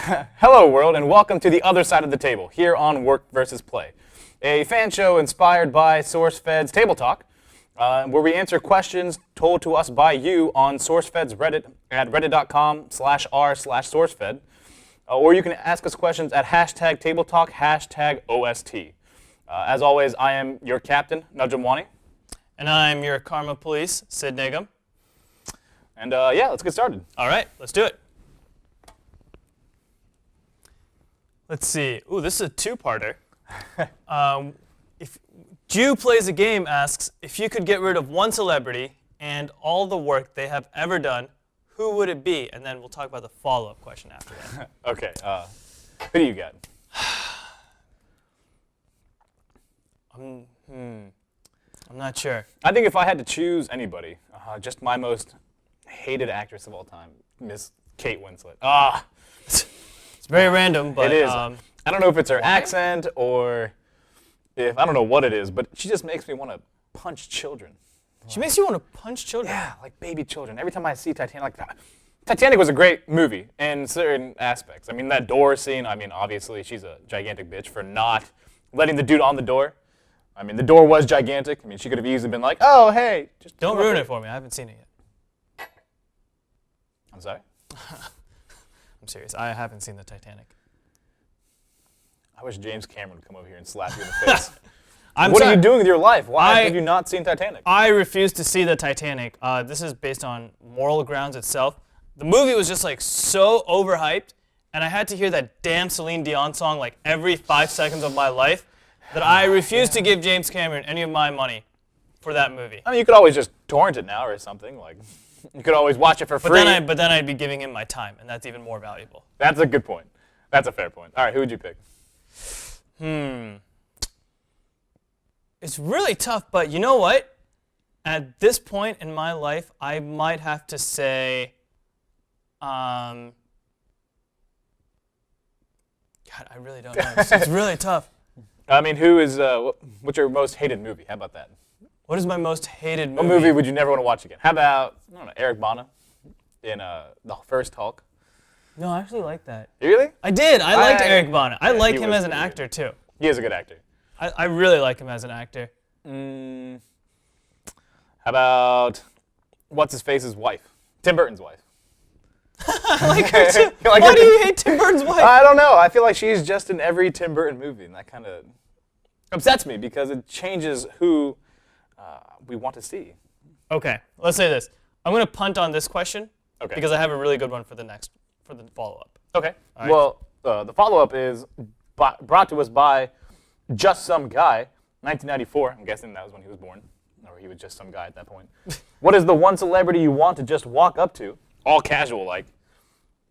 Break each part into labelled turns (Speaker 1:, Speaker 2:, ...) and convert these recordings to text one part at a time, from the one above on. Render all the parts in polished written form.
Speaker 1: Hello, world, and welcome to the other side of the table, here on Work vs. Play, a fan show inspired by Sourcefed's Table Talk, where we answer questions told to us by you on Sourcefed's Reddit at reddit.com/r/sourcefed, or you can ask us questions at #TableTalk, #OST. As always, I am your captain, Najum Wani.
Speaker 2: And I'm your karma police, Sid Nigam.
Speaker 1: And yeah, let's get started.
Speaker 2: All right, let's do it. Let's see. Ooh, this is a two-parter. If Jew Plays a Game asks, if you could get rid of one celebrity and all the work they have ever done, who would it be? And then we'll talk about the follow-up question after that.
Speaker 1: Okay, who do you got?
Speaker 2: I'm not sure.
Speaker 1: I think if I had to choose anybody, just my most hated actress of all time, Miss Kate Winslet.
Speaker 2: It's very random, but
Speaker 1: it is. I don't know if it's her accent or if I don't know what it is, but she just makes me want to punch children.
Speaker 2: She makes you want to punch children?
Speaker 1: Yeah, like baby children. Every time I see Titanic, like Titanic was a great movie in certain aspects. I mean, that door scene, I mean, obviously she's a gigantic bitch for not letting the dude on the door. I mean, the door was gigantic. I mean, she could have easily been like, oh, hey. Just
Speaker 2: don't ruin it for me. I haven't seen it yet.
Speaker 1: I'm sorry?
Speaker 2: I'm serious. I haven't seen the Titanic.
Speaker 1: I wish James Cameron would come over here and slap you in the face.
Speaker 2: What
Speaker 1: are you doing with your life? Why have you not seen Titanic?
Speaker 2: I refuse to see the Titanic. This is based on moral grounds itself. The movie was just like so overhyped, and I had to hear that damn Celine Dion song like every 5 seconds of my life that I refuse to give James Cameron any of my money for that movie.
Speaker 1: I mean, you could always just torrent it now or something. Like, you could always watch it for free.
Speaker 2: But then I'd be giving him my time, and that's even more valuable.
Speaker 1: That's a good point. That's a fair point. All right, who would you pick?
Speaker 2: It's really tough, but you know what? At this point in my life, I might have to say, God, I really don't know. It's really tough.
Speaker 1: I mean, who is, what's your most hated movie? How about that?
Speaker 2: What is my most hated movie?
Speaker 1: What movie would you never want to watch again? How about, I don't know, Eric Bana in the first Hulk?
Speaker 2: No, I actually like that.
Speaker 1: Really?
Speaker 2: I did. I liked Eric Bana. I like him as an actor, too.
Speaker 1: He is a good actor.
Speaker 2: I really like him as an actor.
Speaker 1: How about, what's-his-face's wife? Tim Burton's wife.
Speaker 2: I like her, too. Why do you hate Tim Burton's wife?
Speaker 1: I don't know. I feel like she's just in every Tim Burton movie, and that kind of upsets me because it changes who we want to see.
Speaker 2: Okay, let's say this. I'm going to punt on this question because I have a really good one for the follow-up.
Speaker 1: Okay.
Speaker 2: Right.
Speaker 1: Well, the follow-up is brought to us by Just Some Guy, 1994. I'm guessing that was when he was born, or he was just some guy at that point. What is the one celebrity you want to just walk up to, all casual-like,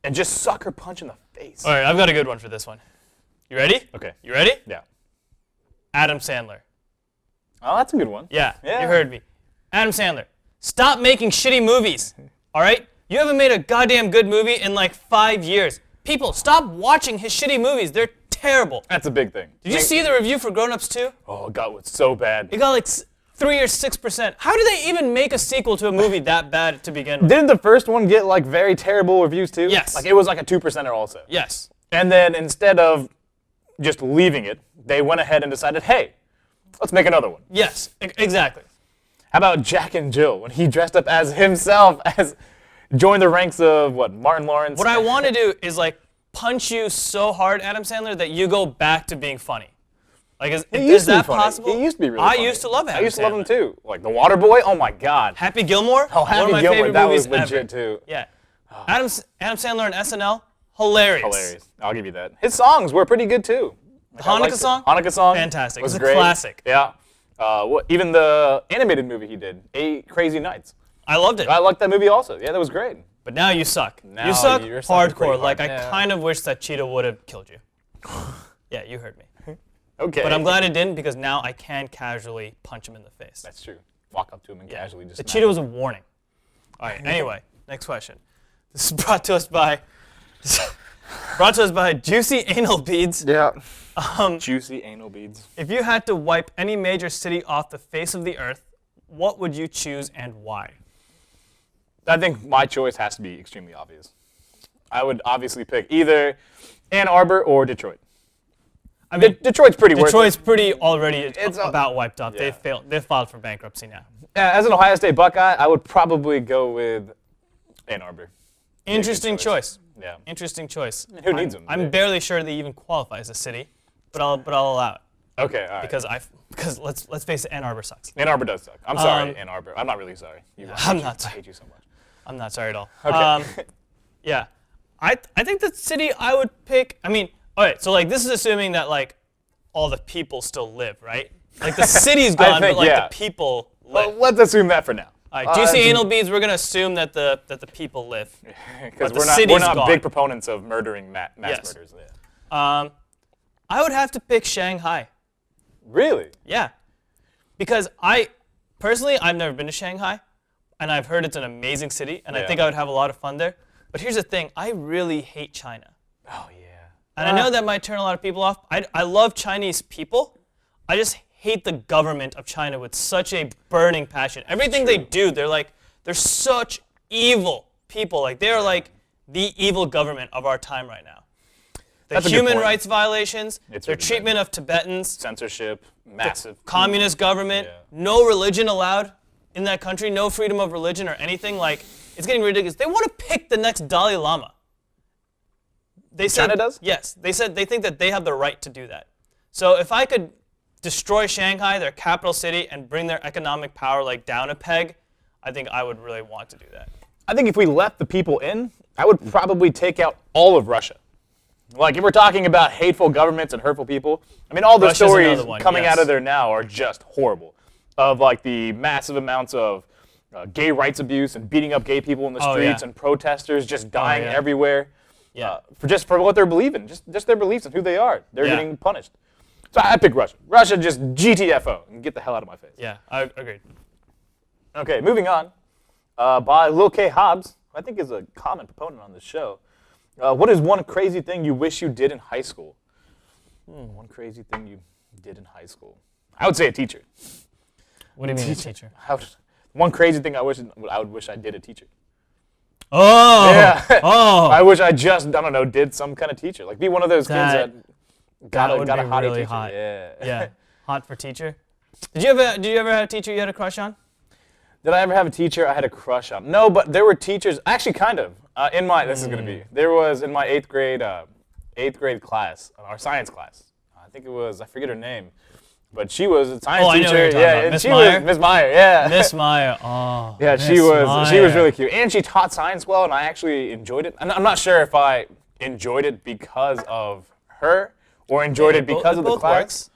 Speaker 1: and just sucker punch in the face?
Speaker 2: All right, I've got a good one for this one. You ready?
Speaker 1: Okay.
Speaker 2: You ready?
Speaker 1: Yeah.
Speaker 2: Adam Sandler.
Speaker 1: Oh, that's a good one.
Speaker 2: Yeah, you heard me. Adam Sandler, stop making shitty movies, all right? You haven't made a goddamn good movie in like 5 years. People, stop watching his shitty movies. They're terrible.
Speaker 1: That's a big thing.
Speaker 2: Did you see the review for Grown Ups 2?
Speaker 1: Oh, God, it was so bad.
Speaker 2: It got like 3 or 6%. How do they even make a sequel to a movie that bad to begin with?
Speaker 1: Didn't the first one get like very terrible reviews too?
Speaker 2: Yes.
Speaker 1: Like it was like a 2%er also.
Speaker 2: Yes.
Speaker 1: And then instead of just leaving it, they went ahead and decided, hey, let's make another one.
Speaker 2: Yes, exactly.
Speaker 1: How about Jack and Jill when he dressed up as himself, as joined the ranks of Martin Lawrence?
Speaker 2: What I want to do is like punch you so hard, Adam Sandler, that you go back to being funny. Like, is that possible?
Speaker 1: He used to be really funny.
Speaker 2: I used to love Adam Sandler.
Speaker 1: I used to love him too. Like The Waterboy, oh my God.
Speaker 2: Happy Gilmore?
Speaker 1: Oh, Happy
Speaker 2: one of my
Speaker 1: Gilmore,
Speaker 2: favorite
Speaker 1: that
Speaker 2: movies
Speaker 1: was legit
Speaker 2: ever.
Speaker 1: too.
Speaker 2: Yeah. Adam Sandler on SNL, hilarious.
Speaker 1: Hilarious. I'll give you that. His songs were pretty good too.
Speaker 2: The Hanukkah song?
Speaker 1: Hanukkah song?
Speaker 2: Fantastic.
Speaker 1: Was
Speaker 2: it's
Speaker 1: great.
Speaker 2: a classic.
Speaker 1: Yeah. Even the animated movie he did, 8 Crazy Nights.
Speaker 2: I loved it.
Speaker 1: I liked that movie also. Yeah, that was great.
Speaker 2: But now you suck.
Speaker 1: Now
Speaker 2: you suck
Speaker 1: you're sucking pretty
Speaker 2: hardcore. Like,
Speaker 1: hard.
Speaker 2: I kind of wish that Cheetah would have killed you. Yeah, you heard me.
Speaker 1: Okay.
Speaker 2: But I'm glad it didn't because now I can casually punch him in the face.
Speaker 1: That's true. Walk up to him and casually just
Speaker 2: The cheetah was a warning. All right, anyway, next question. This is brought to us by Juicy Anal Beads.
Speaker 1: Yeah. Juicy anal beads.
Speaker 2: If you had to wipe any major city off the face of the earth, what would you choose and why?
Speaker 1: I think my choice has to be extremely obvious. I would obviously pick either Ann Arbor or Detroit.
Speaker 2: I mean,
Speaker 1: Detroit's pretty worth it.
Speaker 2: Detroit's pretty already
Speaker 1: It's
Speaker 2: about wiped up.
Speaker 1: yeah.
Speaker 2: They've filed for bankruptcy now.
Speaker 1: As an Ohio State Buckeye, I would probably go with Ann Arbor.
Speaker 2: Interesting choice.
Speaker 1: Yeah.
Speaker 2: Interesting choice.
Speaker 1: Who needs them?
Speaker 2: I'm barely sure they even qualify as a city, but I'll allow it
Speaker 1: Okay, all right.
Speaker 2: because let's face it, Ann Arbor sucks.
Speaker 1: Ann Arbor does suck. I'm sorry, Ann Arbor. I'm not really sorry.
Speaker 2: I'm not
Speaker 1: I
Speaker 2: sorry.
Speaker 1: hate you so much.
Speaker 2: I'm not sorry at all.
Speaker 1: Okay.
Speaker 2: Yeah, I think the city I would pick. I mean, all right. So like this is assuming that like all the people still live, right? Like the city's gone,
Speaker 1: think,
Speaker 2: but like
Speaker 1: yeah.
Speaker 2: the people
Speaker 1: Well,
Speaker 2: live.
Speaker 1: let's assume that for now.
Speaker 2: All right, juicy anal beads. We're gonna assume that the people live.
Speaker 1: Because
Speaker 2: the
Speaker 1: we're
Speaker 2: city's
Speaker 1: not
Speaker 2: gone.
Speaker 1: big proponents of murdering mass
Speaker 2: Yes.
Speaker 1: murders. Yeah.
Speaker 2: I would have to pick Shanghai.
Speaker 1: Really?
Speaker 2: Yeah, because personally I've never been to Shanghai, and I've heard it's an amazing city, and I
Speaker 1: Yeah.
Speaker 2: think I would have a lot of fun there. But here's the thing: I really hate China.
Speaker 1: Oh yeah.
Speaker 2: And I know that might turn a lot of people off. I love Chinese people. I just hate the government of China with such a burning passion. Everything they do, they're such evil people. Like they're like the evil government of our time right now. The
Speaker 1: That's a good
Speaker 2: human
Speaker 1: point.
Speaker 2: rights violations,
Speaker 1: It's
Speaker 2: their
Speaker 1: really
Speaker 2: treatment of Tibetans,
Speaker 1: Censorship, massive.
Speaker 2: communist government,
Speaker 1: Yeah.
Speaker 2: no religion allowed in that country, no freedom of religion or anything. Like it's getting ridiculous. They want to pick the next Dalai Lama. They said,
Speaker 1: China does?
Speaker 2: Yes. They said they think that they have the right to do that. So if I could destroy Shanghai, their capital city, and bring their economic power like down a peg, I think I would really want to do that.
Speaker 1: I think if we let the people in, I would probably take out all of Russia. Like, if we're talking about hateful governments and hurtful people, I mean, all the
Speaker 2: Russia's
Speaker 1: stories
Speaker 2: another one,
Speaker 1: coming
Speaker 2: yes.
Speaker 1: out of there now are just horrible. Of, like, the massive amounts of gay rights abuse and beating up gay people in the
Speaker 2: Oh,
Speaker 1: streets
Speaker 2: yeah.
Speaker 1: and protesters just dying
Speaker 2: yeah.
Speaker 1: everywhere.
Speaker 2: Yeah.
Speaker 1: For what they're believing, just their beliefs and who they are. They're
Speaker 2: Yeah.
Speaker 1: getting punished. So I pick Russia. Russia, just GTFO and get the hell out of my face.
Speaker 2: Yeah, I agreed.
Speaker 1: Okay, moving on. By Lil K. Hobbs, who I think is a common proponent on this show. What is one crazy thing you wish you did in high school? One crazy thing you did in high school. I would say a teacher.
Speaker 2: What do you mean, a teacher?
Speaker 1: One crazy thing I would wish I did a teacher.
Speaker 2: Oh!
Speaker 1: Yeah.
Speaker 2: Oh!
Speaker 1: I wish I just, I don't know, did some kind of teacher. Like be one of those kids
Speaker 2: That
Speaker 1: got a
Speaker 2: would
Speaker 1: got a
Speaker 2: be
Speaker 1: hottie
Speaker 2: really
Speaker 1: teacher.
Speaker 2: hot.
Speaker 1: Yeah.
Speaker 2: Yeah, hot for teacher. Did you ever have a teacher you had a crush on?
Speaker 1: Did I ever have a teacher I had a crush on? No, but there were teachers, actually kind of, this is going to be, there was in my eighth grade class, our science class. I think it was, I forget her name, but she was a science
Speaker 2: I know
Speaker 1: teacher.
Speaker 2: who you're talking
Speaker 1: Yeah,
Speaker 2: about.
Speaker 1: and
Speaker 2: Miss
Speaker 1: she
Speaker 2: Meyer?
Speaker 1: was Miss Meyer, yeah.
Speaker 2: Miss Maya. Oh.
Speaker 1: Yeah,
Speaker 2: Miss
Speaker 1: she was
Speaker 2: Maya.
Speaker 1: really cute. And she taught science well, and I actually enjoyed it. And I'm not sure if I enjoyed it because of her or enjoyed it because of the
Speaker 2: both
Speaker 1: class.
Speaker 2: Works.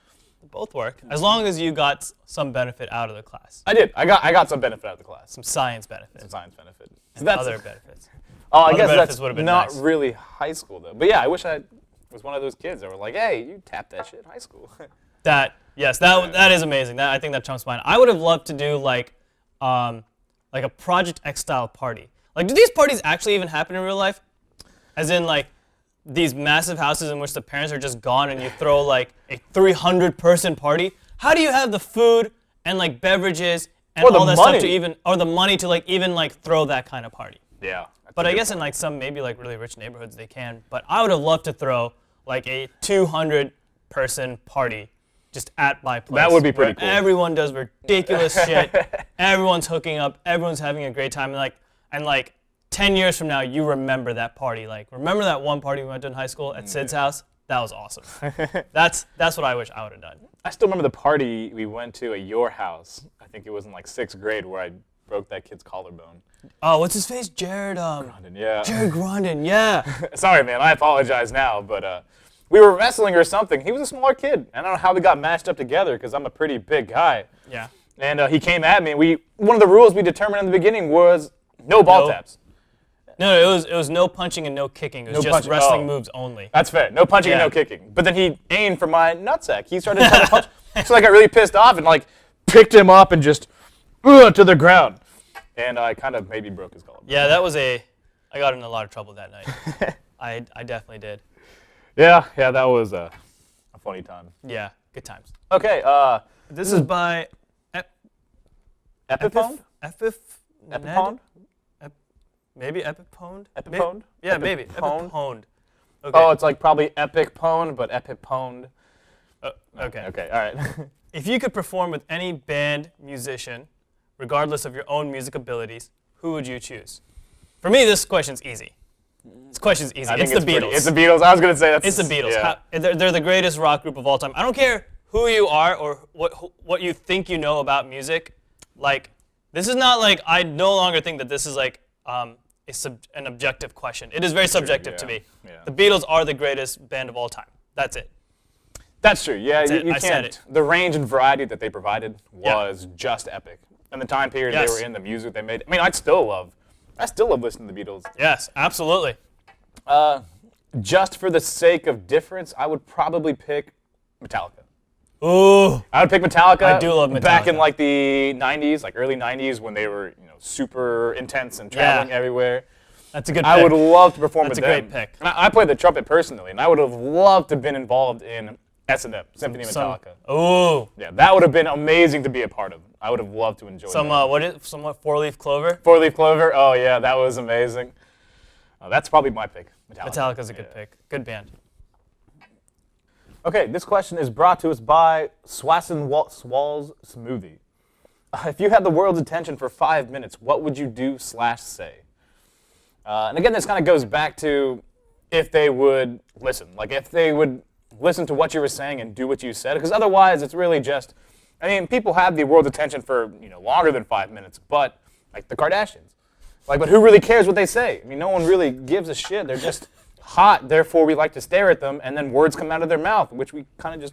Speaker 2: Both work, as long as you got some benefit out of the class.
Speaker 1: I did. I got some benefit out of the class.
Speaker 2: Some science benefit.
Speaker 1: Some science benefit. So
Speaker 2: And other benefits.
Speaker 1: Oh, I
Speaker 2: Other
Speaker 1: guess
Speaker 2: benefits
Speaker 1: that's
Speaker 2: would've been
Speaker 1: not
Speaker 2: nice.
Speaker 1: really high school though. But yeah, I wish I was one of those kids that were like, "Hey, you tapped that shit in high school."
Speaker 2: That is amazing. I think that trumps mine. I would have loved to do like a Project X style party. Like, do these parties actually even happen in real life? As in like these massive houses in which the parents are just gone and you throw like a 300-person party? How do you have the food and like beverages and
Speaker 1: Or the
Speaker 2: all that
Speaker 1: money.
Speaker 2: stuff to the money to like even like throw that kind of party?
Speaker 1: Yeah.
Speaker 2: But I guess in like some maybe like really rich neighborhoods they can. But I would have loved to throw like a 200-person party just at my place.
Speaker 1: That would be pretty
Speaker 2: where
Speaker 1: cool.
Speaker 2: Everyone does ridiculous shit. Everyone's hooking up. Everyone's having a great time. And like 10 years from now, you remember that party. Like, remember that one party we went to in high school at Sid's house? That was awesome. That's what I wish I would have done.
Speaker 1: I still remember the party we went to at your house. I think it was in like 6th grade where I broke that kid's collarbone.
Speaker 2: Oh, what's his face? Jared.
Speaker 1: Yeah.
Speaker 2: Jared Grondin. Yeah.
Speaker 1: Sorry, man. I apologize now, but we were wrestling or something. He was a smaller kid. I don't know how we got matched up together because I'm a pretty big guy.
Speaker 2: Yeah.
Speaker 1: And he came at me. One of the rules we determined in the beginning was no ball taps.
Speaker 2: No, it was no punching and no kicking. It was
Speaker 1: No
Speaker 2: just
Speaker 1: punching.
Speaker 2: wrestling
Speaker 1: Oh.
Speaker 2: moves only.
Speaker 1: That's fair. No punching and
Speaker 2: Yeah.
Speaker 1: no kicking. But then he aimed for my nutsack. He started trying to punch. So I got really pissed off and like picked him up and just to the ground. And I kind of maybe broke his collarbone.
Speaker 2: Yeah, I got in a lot of trouble that night. I definitely did.
Speaker 1: Yeah, that was a funny time.
Speaker 2: Yeah, good times.
Speaker 1: Okay,
Speaker 2: This is by
Speaker 1: Epiphone?
Speaker 2: Epiphone? Maybe epiponed?
Speaker 1: Epiponed?
Speaker 2: Yeah, maybe.
Speaker 1: Epiponed?
Speaker 2: Epiponed. Okay.
Speaker 1: Oh, it's like probably epic pwned, but epiponed.
Speaker 2: Okay.
Speaker 1: Okay, all right.
Speaker 2: If you could perform with any band, musician, regardless of your own music abilities, who would you choose? For me, this question's easy. This question's easy. It's the Beatles.
Speaker 1: It's the Beatles. I was gonna say that's.
Speaker 2: It's the Beatles.
Speaker 1: Yeah.
Speaker 2: They're the greatest rock group of all time. I don't care who you are or what you think you know about music. Like, this is not like, I no longer think that this is like an objective question. It is very subjective to me.
Speaker 1: Yeah.
Speaker 2: The Beatles are the greatest band of all time. That's it.
Speaker 1: That's true. Yeah, you
Speaker 2: I said
Speaker 1: can't.
Speaker 2: it.
Speaker 1: The range and variety that they provided was just epic. And the time period they were in, the music they made. I mean, I still love listening to the Beatles.
Speaker 2: Yes, absolutely.
Speaker 1: Just for the sake of difference, I would probably pick Metallica.
Speaker 2: Ooh.
Speaker 1: I would pick Metallica.
Speaker 2: I do love Metallica.
Speaker 1: Back in like the 90s, like early 90s, when they were super intense and traveling everywhere.
Speaker 2: That's a good pick.
Speaker 1: I would love to perform
Speaker 2: That's
Speaker 1: with
Speaker 2: a
Speaker 1: them.
Speaker 2: great pick.
Speaker 1: And I played the trumpet personally, and I would have loved to have been involved in S&M, Symphony of Metallica.
Speaker 2: Ooh.
Speaker 1: Yeah, that would have been amazing to be a part of. I would have loved to enjoy that.
Speaker 2: Somewhat four-leaf clover?
Speaker 1: Four-leaf clover? Oh, yeah, that was amazing. That's probably my pick, Metallica.
Speaker 2: Metallica's a good pick. Good band.
Speaker 1: Okay, this question is brought to us by Swalls Smoothie. If you had the world's attention for 5 minutes, what would you do/say? And again, this kind of goes back to if they would listen. Like, if they would listen to what you were saying and do what you said. Because otherwise, it's really just, I mean, people have the world's attention for, longer than 5 minutes. But, like the Kardashians. Like, but who really cares what they say? I mean, no one really gives a shit. They're just hot, therefore we like to stare at them, and then words come out of their mouth, which we kind of just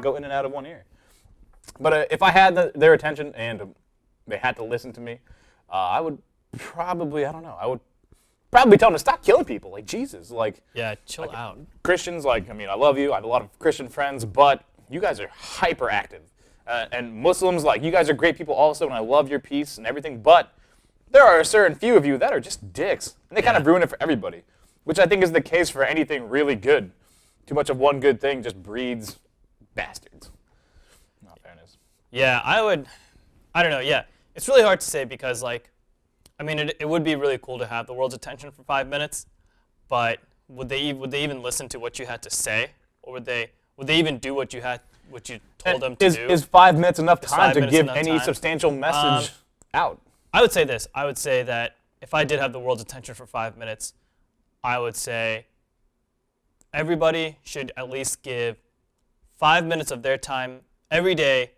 Speaker 1: go in and out of one ear. But if I had their attention and they had to listen to me, I would probably, I would probably tell them to stop killing people. Like, Jesus. Like,
Speaker 2: yeah, chill out.
Speaker 1: Christians, like, I mean, I love you. I have a lot of Christian friends, but you guys are hyperactive. And Muslims, like, you guys are great people also, and I love your peace and everything, but there are a certain few of you that are just dicks. And they kind of ruin it for everybody, which I think is the case for anything really good. Too much of one good thing just breeds bastards. Not fairness.
Speaker 2: Yeah, I don't know, yeah. It's really hard to say because, like, I mean, it would be really cool to have the world's attention for 5 minutes, but would they even listen to what you had to say? Or would they even do what you told them to do?
Speaker 1: Is 5 minutes enough time to give any substantial message out?
Speaker 2: I would say this. I would say that if I did have the world's attention for 5 minutes, I would say everybody should at least give 5 minutes of their time every day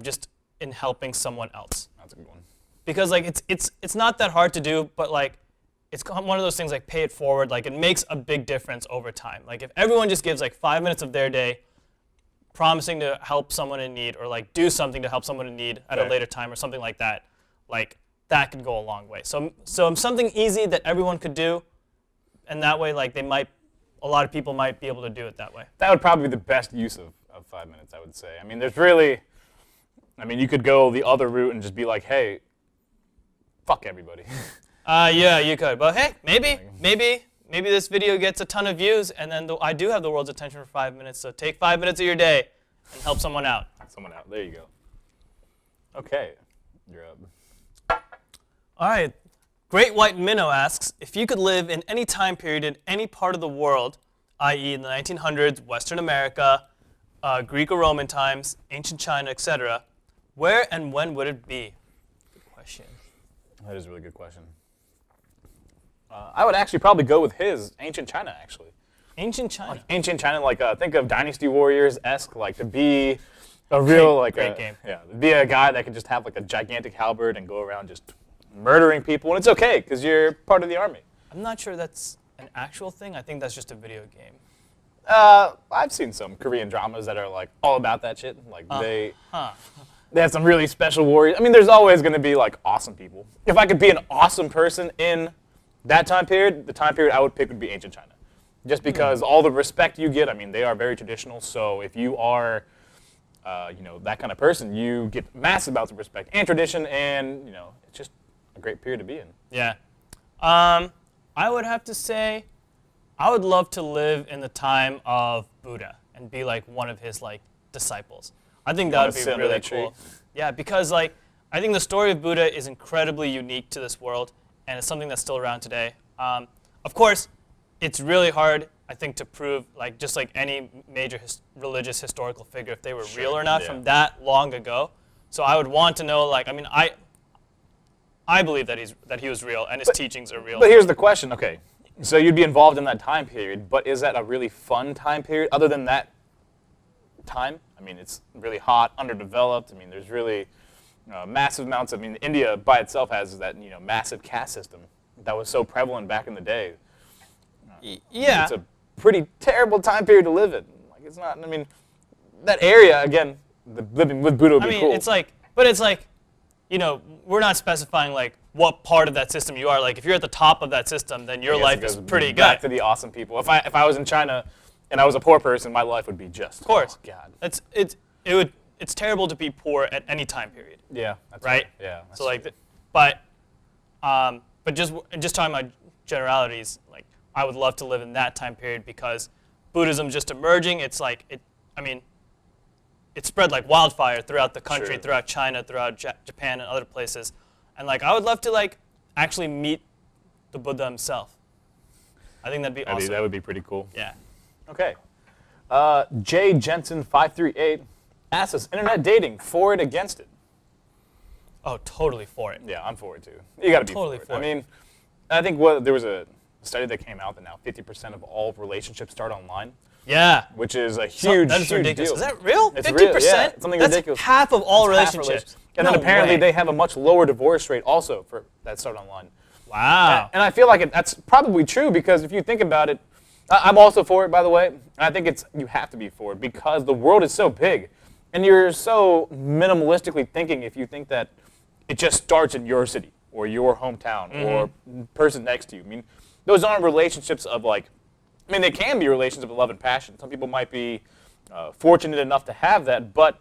Speaker 2: just in helping someone else.
Speaker 1: That's a good one.
Speaker 2: Because, like, it's not that hard to do, but, like, it's one of those things, like, pay it forward. Like, it makes a big difference over time. Like, if everyone just gives, like, 5 minutes of their day promising to help someone in need or, like, do something to help someone in need at a later time or something like that, like, that could go a long way. So something easy that everyone could do, and that way, like, a lot of people might be able to do it that way.
Speaker 1: That would probably be the best use of 5 minutes, I would say. I mean, you could go the other route and just be like, hey, fuck everybody.
Speaker 2: Yeah, you could. But hey, maybe this video gets a ton of views, and then I do have the world's attention for 5 minutes. So take 5 minutes of your day and help someone out.
Speaker 1: There you go. Okay, you're up.
Speaker 2: All right. Great White Minnow asks, if you could live in any time period in any part of the world, i.e. in the 1900s, Western America, Greco-Roman times, ancient China, etc., where and when would it be? Good question.
Speaker 1: That is a really good question. I would actually probably go with his ancient China, actually.
Speaker 2: Ancient China?
Speaker 1: Like ancient China, like think of Dynasty Warriors-esque, like to be a real,
Speaker 2: great game.
Speaker 1: Yeah, be a guy that can just have like a gigantic halberd and go around just murdering people, and it's okay because you're part of the army.
Speaker 2: I'm not sure that's an actual thing. I think that's just a video game.
Speaker 1: I've seen some Korean dramas that are like all about that shit. Like they have some really special warriors. I mean, there's always going to be like awesome people. If I could be an awesome person in that time period, the time period I would pick would be ancient China. Just because all the respect you get, I mean, they are very traditional. So if you are, that kind of person, you get massive amounts of respect and tradition, and it's just a great period to be in.
Speaker 2: Yeah. I would have to say I would love to live in the time of Buddha and be like one of his like disciples. I think that would be really cool. Yeah, because like I think the story of Buddha is incredibly unique to this world, and it's something that's still around today. Of course, it's really hard, I think, to prove, like just like any major religious historical figure, if they were real or not from that long ago. So I would want to know, like, I mean, I believe that he was real and his teachings are real.
Speaker 1: But here's the question. Okay, so you'd be involved in that time period, but is that a really fun time period other than that time? I mean, it's really hot, underdeveloped. I mean, there's really massive amounts of, I mean, India by itself has that, massive caste system that was so prevalent back in the day.
Speaker 2: Yeah.
Speaker 1: It's a pretty terrible time period to live in. Like, it's not, I mean, that area, again, living with Buddha would be cool.
Speaker 2: It's like, we're not specifying, like, what part of that system you are. Like, if you're at the top of that system, then your life is pretty good.
Speaker 1: Back to the awesome people. If I was in China and I was a poor person, my life would be just,
Speaker 2: of course.
Speaker 1: Oh, God.
Speaker 2: It's terrible to be poor at any time period.
Speaker 1: Yeah, that's
Speaker 2: right.
Speaker 1: Yeah.
Speaker 2: That's so like, but just talking about generalities, like I would love to live in that time period because Buddhism just emerging. It's like it spread like wildfire throughout the country, throughout China, throughout Japan and other places, and like I would love to like actually meet the Buddha himself. I think that'd be awesome.
Speaker 1: That would be pretty cool.
Speaker 2: Yeah.
Speaker 1: Okay. J Jensen 538 asks us, internet dating, for it, against it?
Speaker 2: Oh, totally for it.
Speaker 1: Yeah, I'm for it too. You got to be
Speaker 2: totally
Speaker 1: for it. I mean, I think there was a study that came out that now 50% of all relationships start online.
Speaker 2: Yeah.
Speaker 1: Which is a huge,
Speaker 2: that's
Speaker 1: huge
Speaker 2: ridiculous.
Speaker 1: deal.
Speaker 2: Is that real?
Speaker 1: It's
Speaker 2: 50%?
Speaker 1: real, yeah, something
Speaker 2: that's
Speaker 1: ridiculous.
Speaker 2: Half of all relationships.
Speaker 1: And then apparently they have a much lower divorce rate also for that start online.
Speaker 2: Wow.
Speaker 1: And I feel like that's probably true because if you think about it, I'm also for it, by the way. And I think you have to be for it because the world is so big. And you're so minimalistically thinking if you think that it just starts in your city or your hometown or person next to you. I mean, those aren't relationships of like, I mean, they can be relationships of love and passion. Some people might be fortunate enough to have that, but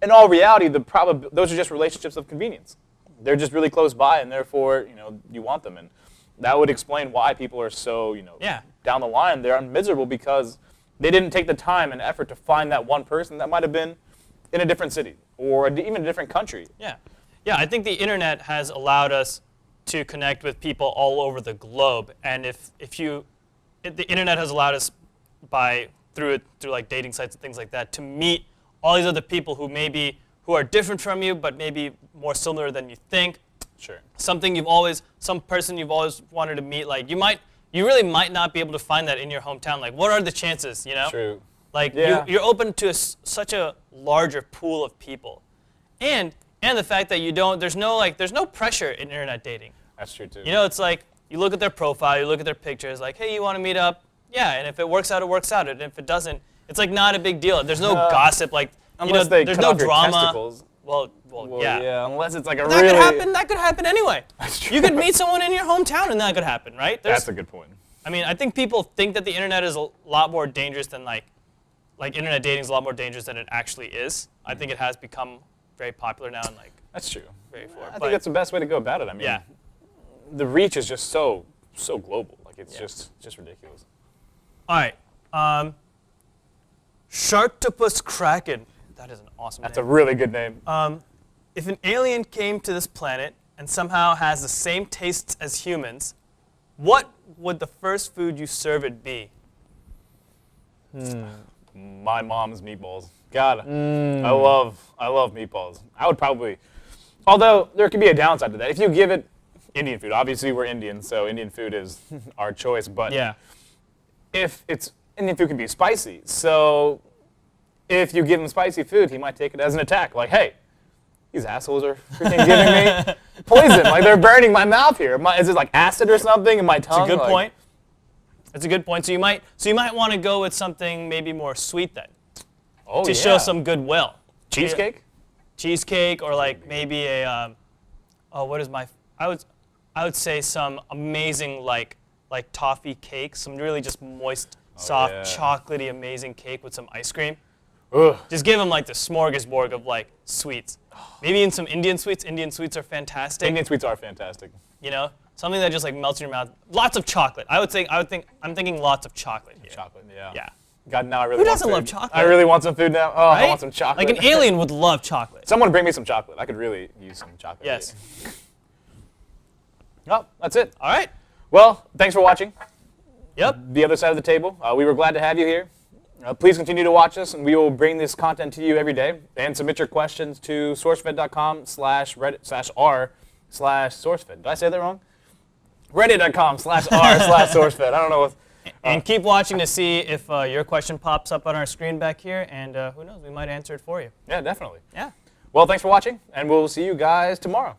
Speaker 1: in all reality, those are just relationships of convenience. They're just really close by, and therefore, you want them. And that would explain why people are so, down the line, they're miserable because they didn't take the time and effort to find that one person that might have been in a different city or even a different country.
Speaker 2: Yeah. Yeah, I think the internet has allowed us to connect with people all over the globe. And the internet has allowed us through like dating sites and things like that to meet all these other people who are different from you, but maybe more similar than you think.
Speaker 1: Sure. some person you've always wanted to meet. Like you really might not be able to find that in your hometown. Like, what are the chances? True.
Speaker 2: Like you're open to such a larger pool of people, and the fact that there's no pressure in internet dating.
Speaker 1: That's true too.
Speaker 2: It's like you look at their profile, you look at their pictures, like, hey, you want to meet up? Yeah, and if it works out, it works out. And if it doesn't, it's like not a big deal. There's no gossip, like
Speaker 1: unless
Speaker 2: there's no drama.
Speaker 1: Testicles.
Speaker 2: Well, yeah.
Speaker 1: Unless it's like
Speaker 2: That could happen anyway.
Speaker 1: That's true.
Speaker 2: You could meet someone in your hometown, and that could happen, right?
Speaker 1: That's a good point.
Speaker 2: I mean, I think people think that the internet is a lot more dangerous than like internet dating is a lot more dangerous than it actually is. I think it has become very popular now and like.
Speaker 1: That's true.
Speaker 2: Very
Speaker 1: I think that's the best way to go about it. I mean, the reach is just so global. Like it's just ridiculous.
Speaker 2: All right, Sharktopus kraken. That is an awesome name.
Speaker 1: That's a really good name.
Speaker 2: If an alien came to this planet and somehow has the same tastes as humans, what would the first food you serve it be?
Speaker 1: My mom's meatballs. God, I love meatballs. I would probably, although there could be a downside to that. If you give it Indian food, obviously we're Indian, so Indian food is our choice. But if it's Indian food can be spicy, so if you give him spicy food, he might take it as an attack. Like, hey, these assholes are freaking giving me poison. Like they're burning my mouth here. Is it like acid or something in my tongue?
Speaker 2: It's a good point. It's a good point. So you might want to go with something maybe more sweet then. To show some goodwill.
Speaker 1: Cheesecake?
Speaker 2: Cheesecake, or like maybe I would say some amazing like toffee cake, some really just moist, soft, chocolatey, amazing cake with some ice cream.
Speaker 1: Ugh.
Speaker 2: Just give them like the smorgasbord of like sweets. Maybe in some Indian sweets. Indian sweets are fantastic.
Speaker 1: Indian sweets are fantastic.
Speaker 2: Something that just like melts in your mouth. Lots of chocolate. I'm thinking lots of chocolate here.
Speaker 1: Chocolate, yeah.
Speaker 2: Yeah.
Speaker 1: God, now I really
Speaker 2: Who
Speaker 1: want
Speaker 2: doesn't
Speaker 1: food.
Speaker 2: love chocolate?
Speaker 1: I really want some food now. Oh,
Speaker 2: Right?
Speaker 1: I want some chocolate.
Speaker 2: Like an alien would love chocolate.
Speaker 1: Someone bring me some chocolate. I could really use some chocolate.
Speaker 2: Yes.
Speaker 1: Oh, that's it.
Speaker 2: All right.
Speaker 1: Well, thanks for watching.
Speaker 2: Yep.
Speaker 1: The other side of the table. We were glad to have you here. Please continue to watch us, and we will bring this content to you every day. And submit your questions to sourcefed.com/r/sourcefed. Did I say that wrong? Reddit.com/r/sourcefed. I don't know what.
Speaker 2: And keep watching to see if your question pops up on our screen back here, and who knows, we might answer it for you.
Speaker 1: Yeah, definitely.
Speaker 2: Yeah.
Speaker 1: Well, thanks for watching, and we'll see you guys tomorrow.